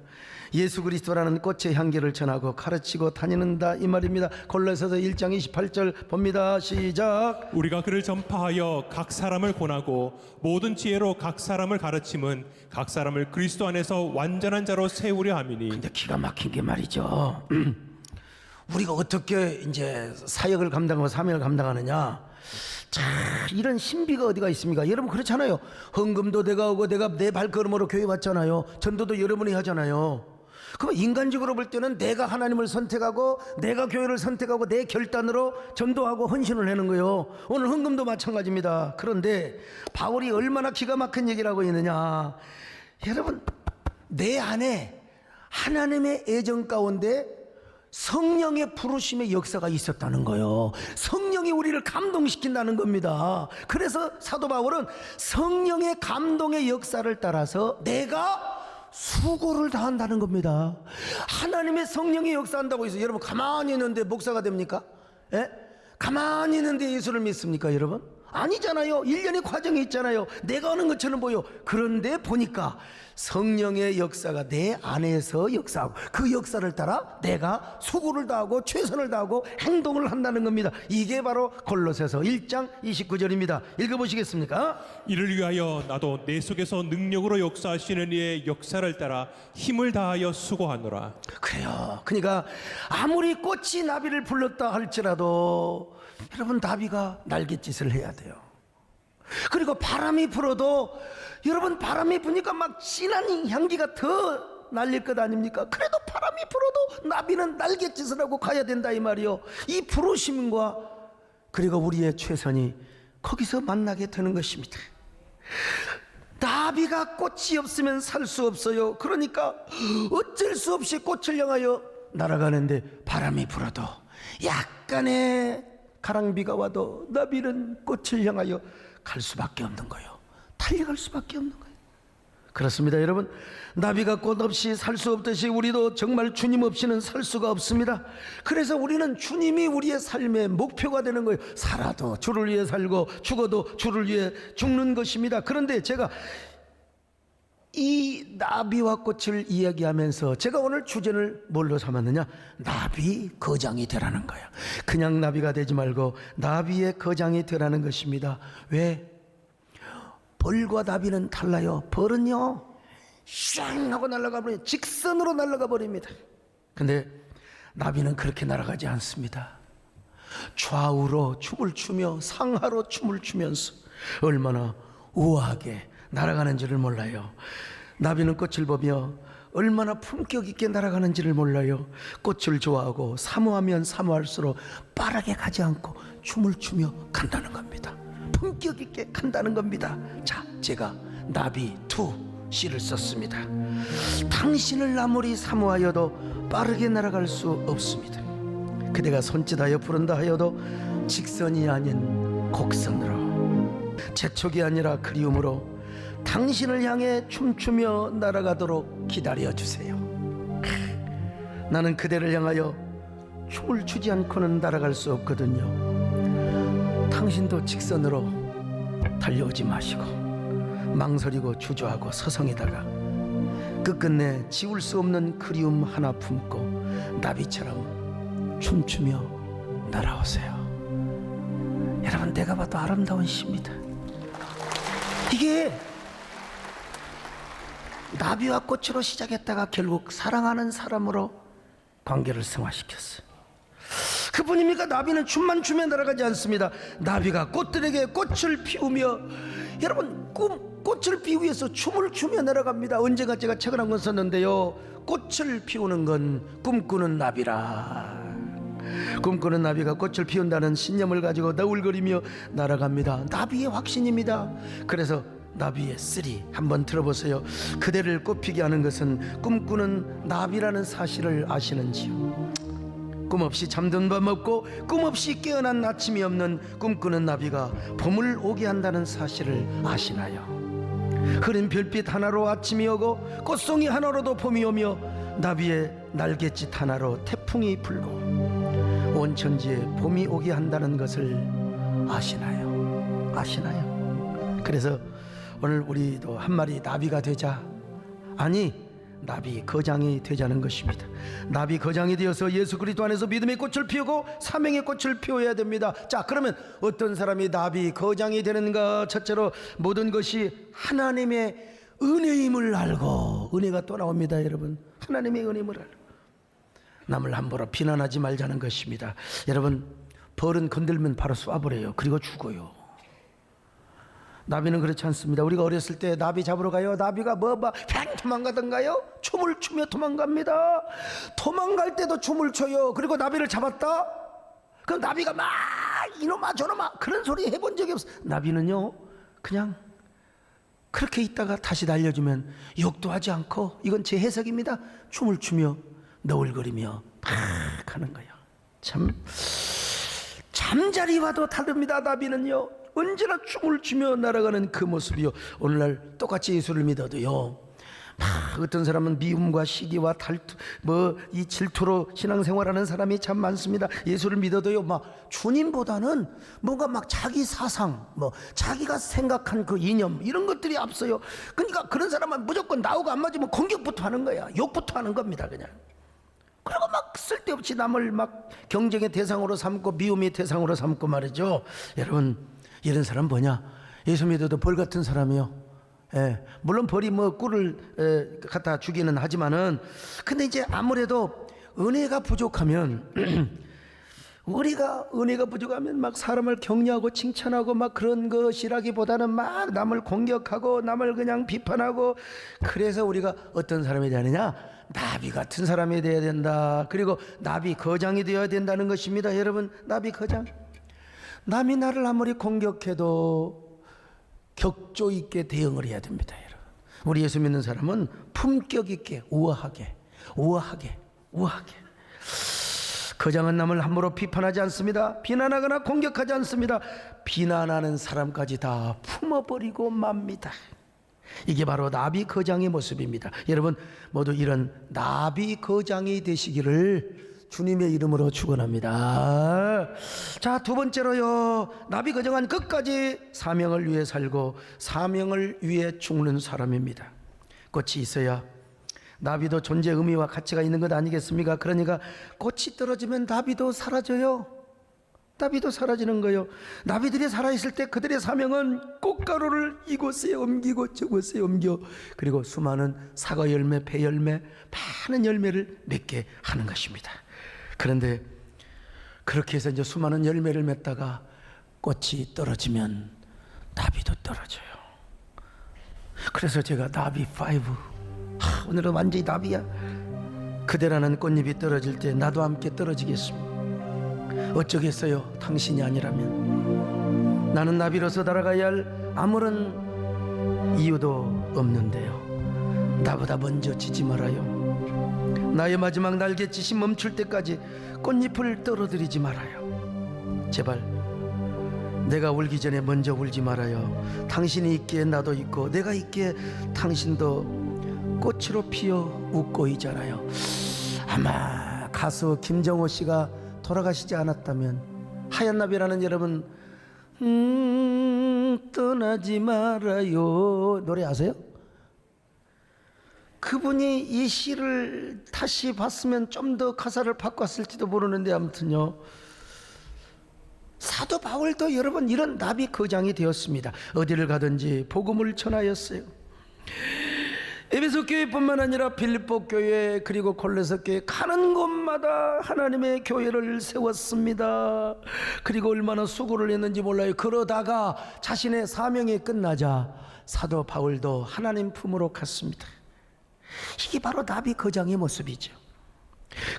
예수 그리스도라는 꽃의 향기를 전하고 가르치고 다니는다 이 말입니다. 골로새서 1장 28절 봅니다. 시작. 우리가 그를 전파하여 각 사람을 권하고 모든 지혜로 각 사람을 가르침은 각 사람을 그리스도 안에서 완전한 자로 세우려 함이니. 근데 기가 막힌 게 말이죠. 우리가 어떻게 이제 사역을 감당하고 사명을 감당하느냐? 자, 이런 신비가 어디가 있습니까? 여러분 그렇잖아요. 헌금도 내가 오고 내가 내 발걸음으로 교회 왔잖아요. 전도도 여러분이 하잖아요. 그럼 인간적으로 볼 때는 내가 하나님을 선택하고 내가 교회를 선택하고 내 결단으로 전도하고 헌신을 하는 거예요. 오늘 헌금도 마찬가지입니다. 그런데 바울이 얼마나 기가 막힌 얘기를 하고 있느냐? 여러분, 내 안에 하나님의 애정 가운데 성령의 부르심의 역사가 있었다는 거예요. 성령이 우리를 감동시킨다는 겁니다. 그래서 사도 바울은 성령의 감동의 역사를 따라서 내가 수고를 다한다는 겁니다. 하나님의 성령이 역사한다고 해서 여러분 가만히 있는데 목사가 됩니까? 예? 가만히 있는데 예수를 믿습니까, 여러분? 아니잖아요. 1년의 과정이 있잖아요. 내가 하는 것처럼 보여. 그런데 보니까 성령의 역사가 내 안에서 역사하고 그 역사를 따라 내가 수고를 다하고 최선을 다하고 행동을 한다는 겁니다. 이게 바로 골로새서 1장 29절입니다. 읽어보시겠습니까? 이를 위하여 나도 내 속에서 능력으로 역사하시는 이의 역사를 따라 힘을 다하여 수고하노라. 그래요. 그러니까 아무리 꽃이 나비를 불렀다 할지라도 여러분 나비가 날갯짓을 해야 돼요. 그리고 바람이 불어도 여러분 바람이 부니까 막 진한 향기가 더 날릴 것 아닙니까? 그래도 바람이 불어도 나비는 날갯짓을 하고 가야 된다 이 말이요. 이 부르심과 그리고 우리의 최선이 거기서 만나게 되는 것입니다. 나비가 꽃이 없으면 살 수 없어요. 그러니까 어쩔 수 없이 꽃을 향하여 날아가는데 바람이 불어도 약간의 가랑비가 와도 나비는 꽃을 향하여 갈 수밖에 없는 거예요. 달려갈 수밖에 없는 거예요. 그렇습니다, 여러분. 나비가 꽃 없이 살 수 없듯이 우리도 정말 주님 없이는 살 수가 없습니다. 그래서 우리는 주님이 우리의 삶의 목표가 되는 거예요. 살아도 주를 위해 살고 죽어도 주를 위해 죽는 것입니다. 그런데 제가 이 나비와 꽃을 이야기하면서 제가 오늘 주제를 뭘로 삼았느냐? 나비 거장이 되라는 거예요. 그냥 나비가 되지 말고 나비의 거장이 되라는 것입니다. 왜? 벌과 나비는 달라요. 벌은요 샹 하고 날아가 버려요. 직선으로 날아가 버립니다. 근데 나비는 그렇게 날아가지 않습니다. 좌우로 춤을 추며 상하로 춤을 추면서 얼마나 우아하게 날아가는지를 몰라요. 나비는 꽃을 보며 얼마나 품격 있게 날아가는지를 몰라요. 꽃을 좋아하고 사모하면 사모할수록 빠르게 가지 않고 춤을 추며 간다는 겁니다. 품격 있게 간다는 겁니다. 자, 제가 나비 투 시를 썼습니다. 당신을 아무리 사모하여도 빠르게 날아갈 수 없습니다. 그대가 손짓하여 부른다 하여도 직선이 아닌 곡선으로, 재촉이 아니라 그리움으로 당신을 향해 춤추며 날아가도록 기다려주세요. 나는 그대를 향하여 춤을 추지 않고는 날아갈 수 없거든요. 당신도 직선으로 달려오지 마시고 망설이고 주저하고 서성이다가 끝끝내 지울 수 없는 그리움 하나 품고 나비처럼 춤추며 날아오세요. 여러분, 내가 봐도 아름다운 시입니다. 이게 나비와 꽃으로 시작했다가 결국 사랑하는 사람으로 관계를 승화시켰어요. 그뿐입니까? 나비는 춤만 추며 날아가지 않습니다. 나비가 꽃들에게 꽃을 피우며, 여러분, 꽃을 피우기 위해서 춤을 추며 날아갑니다. 언젠가 제가 책을 한 권 썼는데요, 꽃을 피우는 건 꿈꾸는 나비라. 꿈꾸는 나비가 꽃을 피운다는 신념을 가지고 너울거리며 날아갑니다. 나비의 확신입니다. 그래서 나비의 쓰리 한번 들어보세요. 그대를 꽃피게 하는 것은 꿈꾸는 나비라는 사실을 아시는지요? 꿈없이 잠든 밤 없고 꿈없이 깨어난 아침이 없는 꿈꾸는 나비가 봄을 오게 한다는 사실을 아시나요? 흐린 별빛 하나로 아침이 오고 꽃송이 하나로도 봄이 오며 나비의 날갯짓 하나로 태풍이 불고 온 천지에 봄이 오게 한다는 것을 아시나요? 아시나요? 그래서 오늘 우리도 한 마리 나비가 되자. 아니, 나비 거장이 되자는 것입니다. 나비 거장이 되어서 예수 그리스도 안에서 믿음의 꽃을 피우고 사명의 꽃을 피워야 됩니다. 자, 그러면 어떤 사람이 나비 거장이 되는가? 첫째로 모든 것이 하나님의 은혜임을 알고, 은혜가 또 나옵니다. 여러분, 하나님의 은혜임을 알고 남을 함부로 비난하지 말자는 것입니다. 여러분, 벌은 건들면 바로 쏴버려요. 그리고 죽어요. 나비는 그렇지 않습니다. 우리가 어렸을 때 나비 잡으러 가요. 나비가 팽 도망가던가요? 춤을 추며 도망갑니다. 도망갈 때도 춤을 춰요. 그리고 나비를 잡았다? 그럼 나비가 막 이놈아 저놈아 그런 소리 해본 적이 없어. 나비는요, 그냥 그렇게 있다가 다시 날려주면 욕도 하지 않고, 이건 제 해석입니다, 춤을 추며 너울거리며 팍 하는 거예요. 참 잠자리와도 다릅니다. 나비는요, 언제나 춤을 추며 날아가는 그 모습이요. 오늘날 똑같이 예수를 믿어도요, 막 어떤 사람은 미움과 시기와 이 질투로 신앙생활하는 사람이 참 많습니다. 예수를 믿어도요, 막 주님보다는 뭔가 막 자기 사상, 자기가 생각한 그 이념, 이런 것들이 앞서요. 그러니까 그런 사람은 무조건 나하고 안 맞으면 공격부터 하는 거야. 욕부터 하는 겁니다, 그냥. 그리고 막 쓸데없이 남을 막 경쟁의 대상으로 삼고 미움의 대상으로 삼고 말이죠. 여러분, 이런 사람 뭐냐? 예수 믿어도 벌 같은 사람이요. 물론 벌이 꿀을 갖다 주기는 하지만은, 근데 이제 아무래도 은혜가 부족하면 우리가 은혜가 부족하면 막 사람을 격려하고 칭찬하고 막 그런 것이라기보다는 막 남을 공격하고 남을 그냥 비판하고, 그래서 우리가 어떤 사람이 되느냐? 나비 같은 사람이 되어야 된다. 그리고 나비 거장이 되어야 된다는 것입니다. 여러분, 나비 거장. 남이 나를 아무리 공격해도 격조 있게 대응을 해야 됩니다. 여러분, 우리 예수 믿는 사람은 품격 있게 우아하게 거장은 남을 함부로 비판하지 않습니다. 비난하거나 공격하지 않습니다. 비난하는 사람까지 다 품어버리고 맙니다. 이게 바로 나비 거장의 모습입니다. 여러분, 모두 이런 나비 거장이 되시기를 주님의 이름으로 축원합니다. 자, 두 번째로요, 나비 거장은 끝까지 사명을 위해 살고 사명을 위해 죽는 사람입니다. 꽃이 있어야 나비도 존재 의미와 가치가 있는 것 아니겠습니까? 그러니까 꽃이 떨어지면 나비도 사라져요. 나비도 사라지는 거예요. 나비들이 살아있을 때 그들의 사명은 꽃가루를 이곳에 옮기고 저곳에 옮겨, 그리고 수많은 사과 열매, 배 열매, 많은 열매를 맺게 하는 것입니다. 그런데 그렇게 해서 이제 수많은 열매를 맺다가 꽃이 떨어지면 나비도 떨어져요. 그래서 제가 나비 5, 오늘은 완전히 나비야. 그대라는 꽃잎이 떨어질 때 나도 함께 떨어지겠습니다. 어쩌겠어요, 당신이 아니라면. 나는 나비로서 날아가야 할 아무런 이유도 없는데요. 나보다 먼저 지지 말아요. 나의 마지막 날갯짓이 멈출 때까지 꽃잎을 떨어뜨리지 말아요. 제발 내가 울기 전에 먼저 울지 말아요. 당신이 있기에 나도 있고 내가 있기에 당신도 꽃으로 피어 웃고 있잖아요. 아마 가수 김정호 씨가 돌아가시지 않았다면 하얀 나비라는 여러분 떠나지 말아요. 노래 아세요? 그분이 이 시를 다시 봤으면 좀 더 가사를 바꿨을지도 모르는데 아무튼요, 사도 바울도 여러분 이런 나비 거장이 되었습니다. 어디를 가든지 복음을 전하였어요. 에베소 교회뿐만 아니라 빌립보 교회 그리고 골로새 교회 가는 곳마다 하나님의 교회를 세웠습니다. 그리고 얼마나 수고를 했는지 몰라요. 그러다가 자신의 사명이 끝나자 사도 바울도 하나님 품으로 갔습니다. 이게 바로 나비 거장의 모습이죠.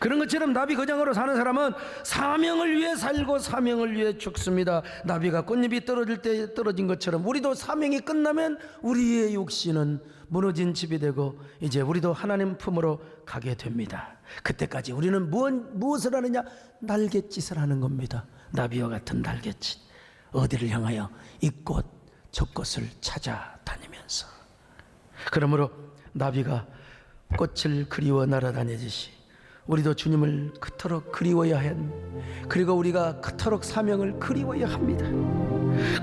그런 것처럼 나비 거장으로 사는 사람은 사명을 위해 살고 사명을 위해 죽습니다. 나비가 꽃잎이 떨어질 때 떨어진 것처럼 우리도 사명이 끝나면 우리의 육신은 무너진 집이 되고 이제 우리도 하나님 품으로 가게 됩니다. 그때까지 우리는 무엇을 하느냐? 날갯짓을 하는 겁니다. 나비와 같은 날갯짓. 어디를 향하여? 이꽃 저꽃을 찾아다니면서. 그러므로 나비가 꽃을 그리워 날아다니듯이 우리도 주님을 그토록 그리워야 그리고 우리가 그토록 사명을 그리워야 합니다.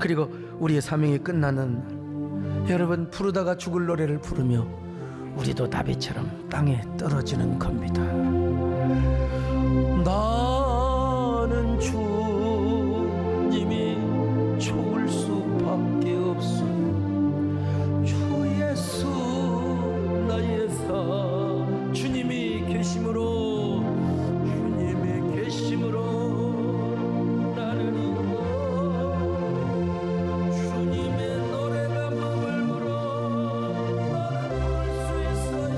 그리고 우리의 사명이 끝나는 날 여러분 부르다가 죽을 노래를 부르며 우리도 나비처럼 땅에 떨어지는 겁니다. 나는 주님이 좋을 수밖에 없어요. 주 예수 나의 사 주님이 계심으로 나는 주님의 노래가 마음을 물어 나는 볼 수 있어요.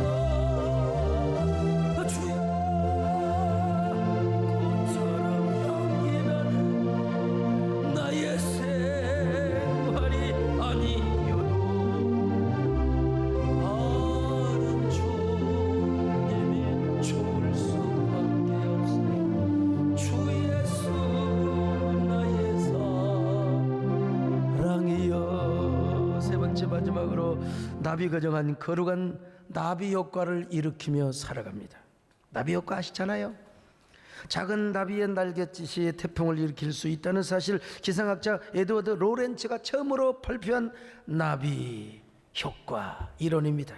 주여 꽃처럼 향기나는 나의 생활이 아니어도 나는 주님이 좋을 수밖에 없어요. 주 예수 나의 사랑이여. 세 번째 마지막으로 나비 거정한 거룩한 나비 효과를 일으키며 살아갑니다. 나비 효과 아시잖아요. 작은 나비의 날갯짓이 태풍을 일으킬 수 있다는 사실 기상학자 에드워드 로렌츠가 처음으로 발표한 나비 효과 이론입니다.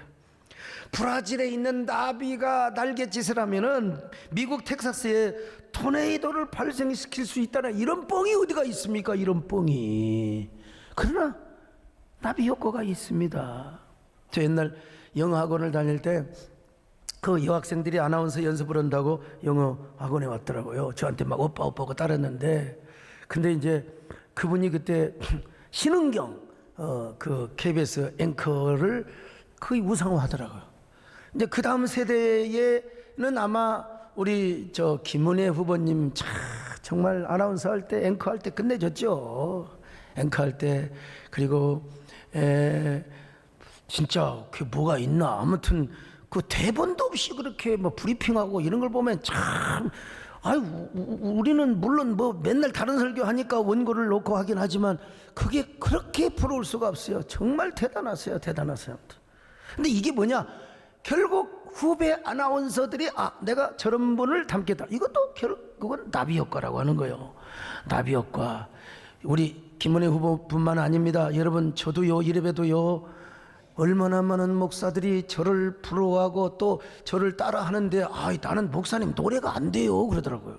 브라질에 있는 나비가 날갯짓을 하면은 미국 텍사스에 토네이도를 발생시킬 수 있다는 이런 뻥이 어디가 있습니까? 이런 뻥이. 그러나 나비 효과가 있습니다. 저 옛날 영어 학원을 다닐 때 그 여학생들이 아나운서 연습을 한다고 영어 학원에 왔더라고요. 저한테 막 오빠 오빠고 따랐는데, 근데 이제 그분이 그때 신은경 그 KBS 앵커를 거의 우상화하더라고요. 이제 그 다음 세대에는 아마 우리 저 김은혜 후보님 정말 아나운서 할 때 앵커 할 때 끝내줬죠. 앵커 할 때. 그리고 진짜 그게 뭐가 있나. 아무튼 그 대본도 없이 그렇게 뭐 브리핑하고 이런 걸 보면 참, 아유, 우리는 물론 뭐 맨날 다른 설교 하니까 원고를 놓고 하긴 하지만 그게 그렇게 부러울 수가 없어요. 정말 대단하세요. 대단하세요. 근데 이게 뭐냐? 결국 후배 아나운서들이 내가 저런 분을 닮겠다. 이것도 그건 나비 효과라고 하는 거예요. 나비 효과. 우리 김은혜 후보뿐만 아닙니다. 여러분 저도요, 이래봬도요, 얼마나 많은 목사들이 저를 부러워하고 또 저를 따라하는데 나는 목사님 노래가 안 돼요 그러더라고요.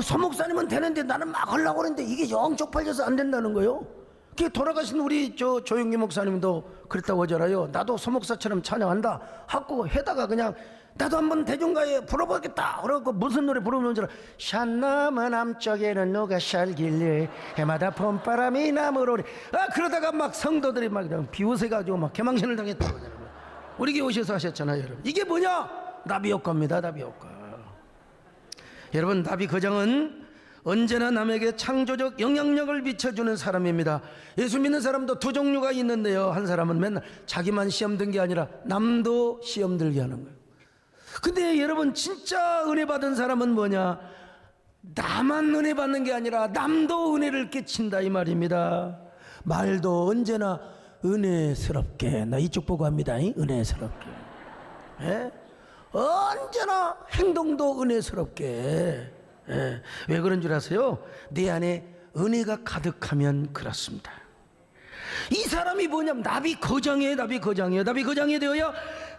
서 목사님은 되는데 나는 막 하려고 그러는데 이게 영 쪽팔려서 안 된다는 거예요. 그게 돌아가신 우리 조영기 목사님도 그랬다고 하잖아요. 나도 서 목사처럼 찬양한다 하고 해다가 그냥 나도 한번 대중가에 불러보겠다 그러고 무슨 노래 부르는 줄 알아. 산 너머 남쪽에는 누가 살길래 해마다 봄바람이 나무로 그러다가 막 성도들이 막 비웃어가지고 막 개망신을 당했다고 하잖아요. 우리 교회 오셔서 하셨잖아요. 여러분 이게 뭐냐? 나비 효과입니다. 나비 효과. 여러분 나비 거장은 언제나 남에게 창조적 영향력을 비춰주는 사람입니다. 예수 믿는 사람도 두 종류가 있는데요. 한 사람은 맨날 자기만 시험 든 게 아니라 남도 시험 들게 하는 거예요. 근데 여러분 진짜 은혜 받은 사람은 뭐냐? 나만 은혜 받는 게 아니라 남도 은혜를 끼친다 이 말입니다. 말도 언제나 은혜스럽게. 나 이쪽 보고 합니다. 은혜스럽게. 예? 언제나 행동도 은혜스럽게. 왜 그런 줄 아세요? 내 안에 은혜가 가득하면 그렇습니다. 이 사람이 뭐냐면 나비 거장이에요. 나비 거장이 되어야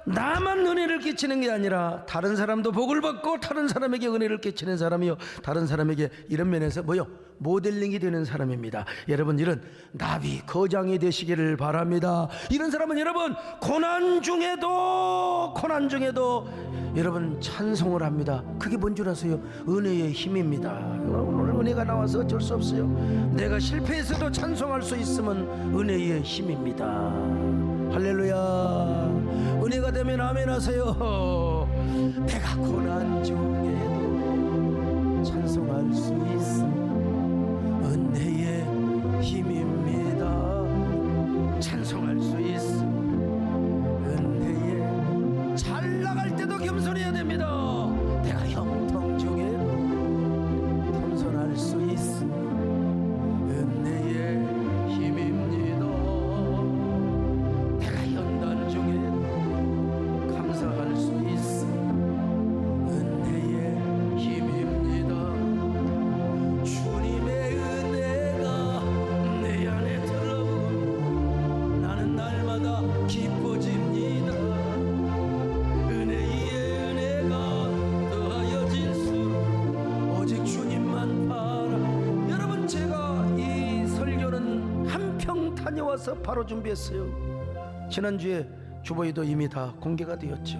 나만 은혜를 끼치는 게 아니라 다른 사람도 복을 받고 다른 사람에게 은혜를 끼치는 사람이요, 다른 사람에게 이런 면에서 뭐요? 모델링이 되는 사람입니다. 여러분, 이런 나비 거장이 되시기를 바랍니다. 이런 사람은 여러분 고난 중에도 여러분 찬송을 합니다. 그게 뭔 줄 아세요? 은혜의 힘입니다. 오늘 은혜가 나와서 어쩔 수 없어요. 내가 실패해서도 찬송할 수 있으면 은혜의 힘입니다. 할렐루야. 은혜가 되면 아멘 하세요. 내가 고난 중에도 찬송할 수 있음 은혜의 힘입니다. 찬송할 수 있음 은혜의, 잘 나갈 때도 겸손해야 됩니다. 내가 형통 중에도 겸손할 수 있음 은혜의 힘입니다. 내가 연단 중에도 감사할 수 있음 은혜의 힘입니다. 주님의 은혜가 내 안에 들어오면 나는 날마다 기뻐집니다. 은혜가 더하여질수록 오직 주님만 바라. 여러분, 제가 이 설교는 한평 다녀와서 바로 준비했어요. 지난주에 주보에도 이미 다 공개가 되었죠.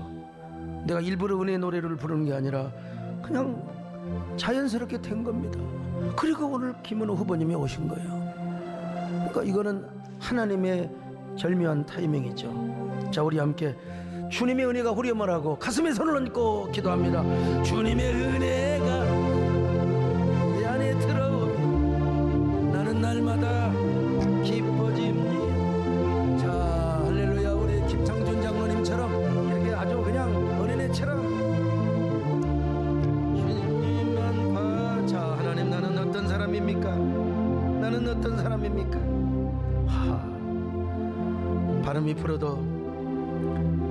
내가 일부러 은혜 노래를 부르는 게 아니라 그냥 자연스럽게 된 겁니다. 그리고 오늘 김은호 후보님이 오신 거예요. 그러니까 이거는 하나님의 절묘한 타이밍이죠. 자, 우리 함께 주님의 은혜가 후렴을 가슴에 손을 얹고 기도합니다. 주님의 은혜가 내 안에 들어오면 나는 날마다 기뻐집니다. 자, 할렐루야. 우리 김창준 장로님처럼 이렇게 아주 그냥 어린애처럼 주님만 봐. 자, 하나님, 나는 어떤 사람입니까? 나는 어떤 사람입니까? 바람이 불어도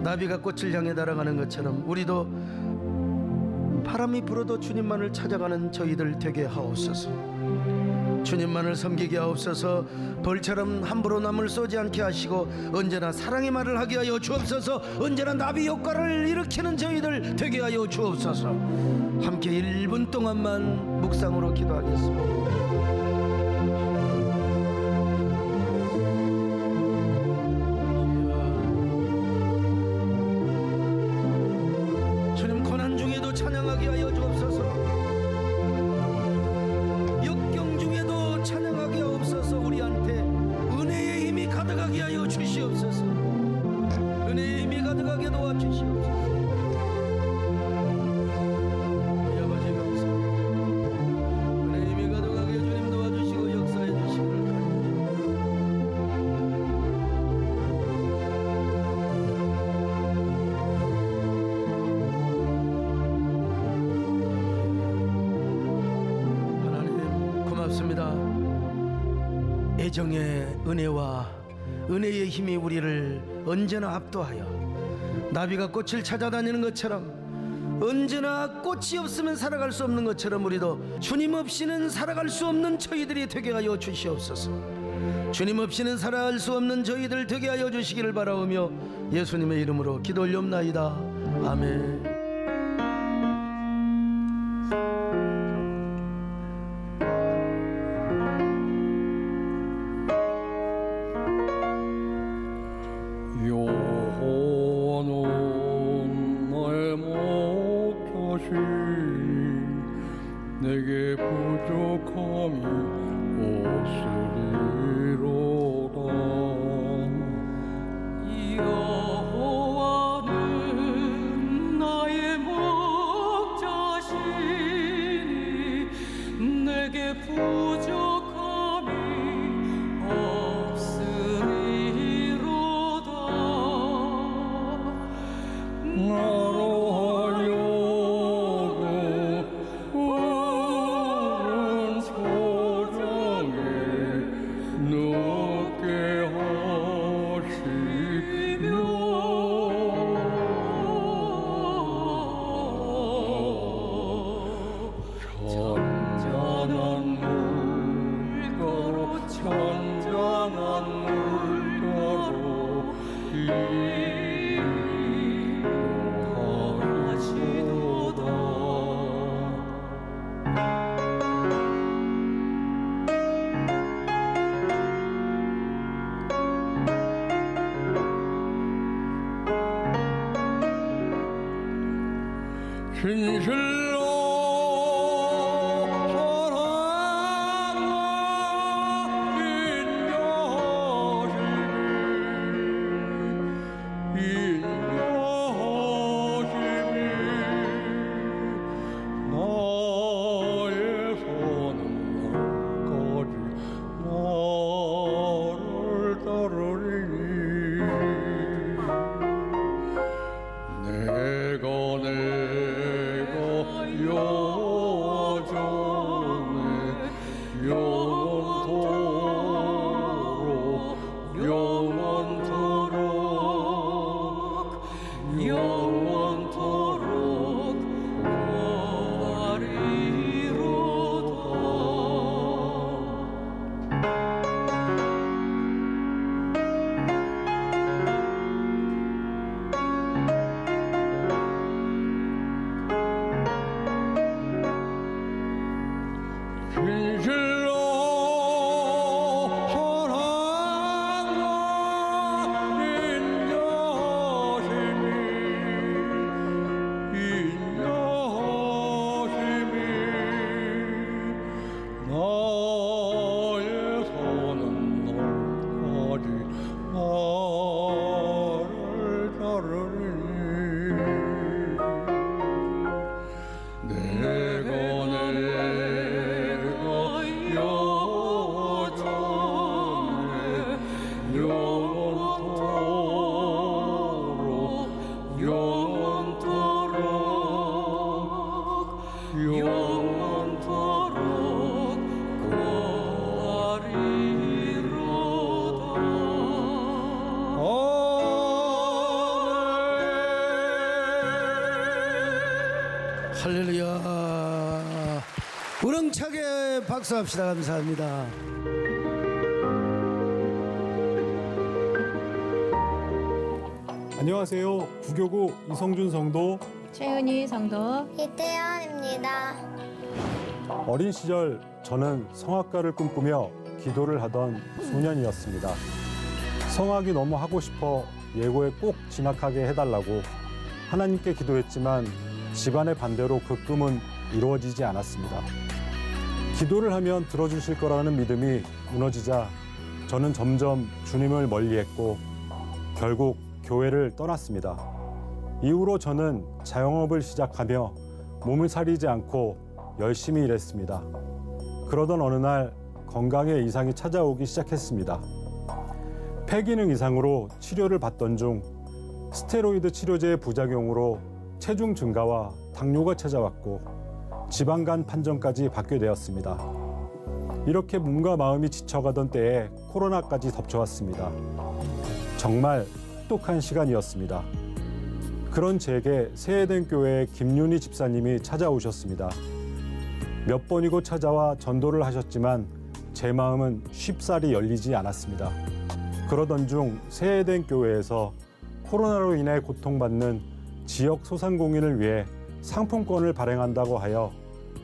나비가 꽃을 향해 날아가는 것처럼 우리도 바람이 불어도 주님만을 찾아가는 저희들 되게 하옵소서. 주님만을 섬기게 하옵소서. 벌처럼 함부로 남을 쏘지 않게 하시고 언제나 사랑의 말을 하게 하여 주옵소서. 언제나 나비 효과를 일으키는 저희들 되게 하여 주옵소서. 함께 1분 동안만 묵상으로 기도하겠습니다. 주님, 고난 중에도 찬양하게 하여 주옵소서. 역경 중에도 찬양하게 하옵소서. 우리한테 은혜의 힘이 가득하게 하여 주시옵소서. 은혜의 힘이 가득하게 도와주시옵소서. 우리 아버지 감사합니다. 은혜의 힘이 가득하게 주님 도와주시고 역사해 주시기를 고맙습니다. 애정의 은혜와 은혜의 힘이 우리를 언제나 압도하여 나비가 꽃을 찾아다니는 것처럼, 언제나 꽃이 없으면 살아갈 수 없는 것처럼 우리도 주님 없이는 살아갈 수 없는 저희들이 되게 하여 주시옵소서. 주님 없이는 살아갈 수 없는 저희들 되게 하여 주시기를 바라오며 예수님의 이름으로 기도 올리옵나이다. 아멘. 내게 부족함이 없으리로다. 여호와는 나의 목자시니 내게 부족함이 없으리로다. 나로 하여금 푸른 소정에 진실로 사랑하는 인자심이 나에서는 날까지 나를 따르리니 내가 여전해 영원토록 구하리로다. 진실로 사랑하는 인자심이 나에서는 날까지 나를 따르리니 내가 여전해 영원토록 구하리로다. 할렐루야. 우렁차게 박수합시다. 감사합니다. 안녕하세요. 부교구 이성준 성도. 최은희 성도. 이태연입니다. 어린 시절 저는 성악가를 꿈꾸며 기도를 하던 소년이었습니다. 성악이 너무 하고 싶어 예고에 꼭 진학하게 해달라고 하나님께 기도했지만 집안의 반대로 그 꿈은 이루어지지 않았습니다. 기도를 하면 들어주실 거라는 믿음이 무너지자 저는 점점 주님을 멀리했고 결국 교회를 떠났습니다. 이후로 저는 자영업을 시작하며 몸을 사리지 않고 열심히 일했습니다. 그러던 어느 날 건강에 이상이 찾아오기 시작했습니다. 폐기능 이상으로 치료를 받던 중 스테로이드 치료제의 부작용으로 체중 증가와 당뇨가 찾아왔고 지방간 판정까지 받게 되었습니다. 이렇게 몸과 마음이 지쳐가던 때에 코로나까지 덮쳐왔습니다. 정말 혹독한 시간이었습니다. 그런 제게 새해된 교회의 김윤희 집사님이 찾아오셨습니다. 몇 번이고 찾아와 전도를 하셨지만 제 마음은 쉽사리 열리지 않았습니다. 그러던 중 새해된 교회에서 코로나로 인해 고통받는 지역 소상공인을 위해 상품권을 발행한다고 하여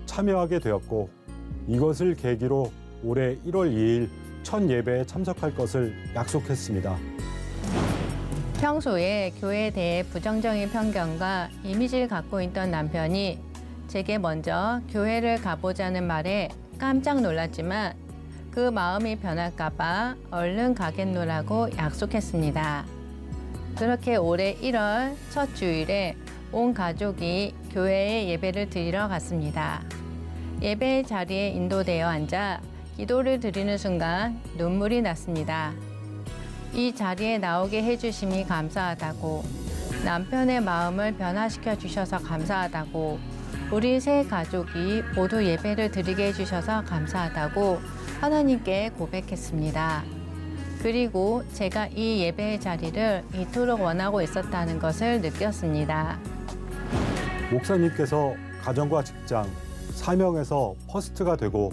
참여하게 되었고 이것을 계기로 올해 1월 2일 첫 예배에 참석할 것을 약속했습니다. 평소에 교회에 대해 부정적인 편견과 이미지를 갖고 있던 남편이 제게 먼저 교회를 가보자는 말에 깜짝 놀랐지만 그 마음이 변할까봐 얼른 가겠노라고 약속했습니다. 그렇게 올해 1월 첫 주일에 온 가족이 교회에 예배를 드리러 갔습니다. 예배 자리에 인도되어 앉아 기도를 드리는 순간 눈물이 났습니다. 이 자리에 나오게 해주심이 감사하다고, 남편의 마음을 변화시켜 주셔서 감사하다고, 우리 세 가족이 모두 예배를 드리게 해주셔서 감사하다고 하나님께 고백했습니다. 그리고 제가 이 예배의 자리를 이토록 원하고 있었다는 것을 느꼈습니다. 목사님께서 가정과 직장, 사명에서 퍼스트가 되고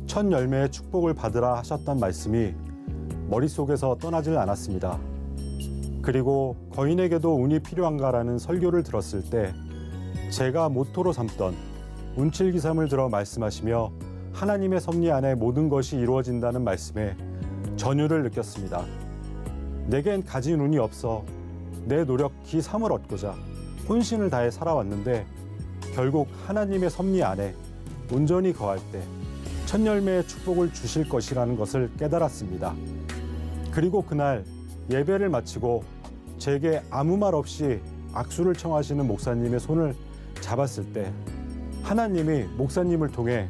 첫 열매의 축복을 받으라 하셨던 말씀이 머릿속에서 떠나질 않았습니다. 그리고 거인에게도 운이 필요한가라는 설교를 들었을 때 제가 모토로 삼던 운칠기삼을 들어 말씀하시며 하나님의 섭리 안에 모든 것이 이루어진다는 말씀에 전율을 느꼈습니다. 내겐 가진 운이 없어 내 노력 기삼을 얻고자 혼신을 다해 살아왔는데 결국 하나님의 섭리 안에 온전히 거할 때 첫 열매의 축복을 주실 것이라는 것을 깨달았습니다. 그리고 그날 예배를 마치고 제게 아무 말 없이 악수를 청하시는 목사님의 손을 잡았을 때 하나님이 목사님을 통해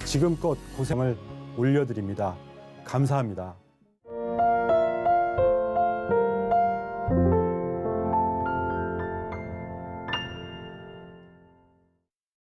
지금껏 고생을 올려드립니다. 감사합니다.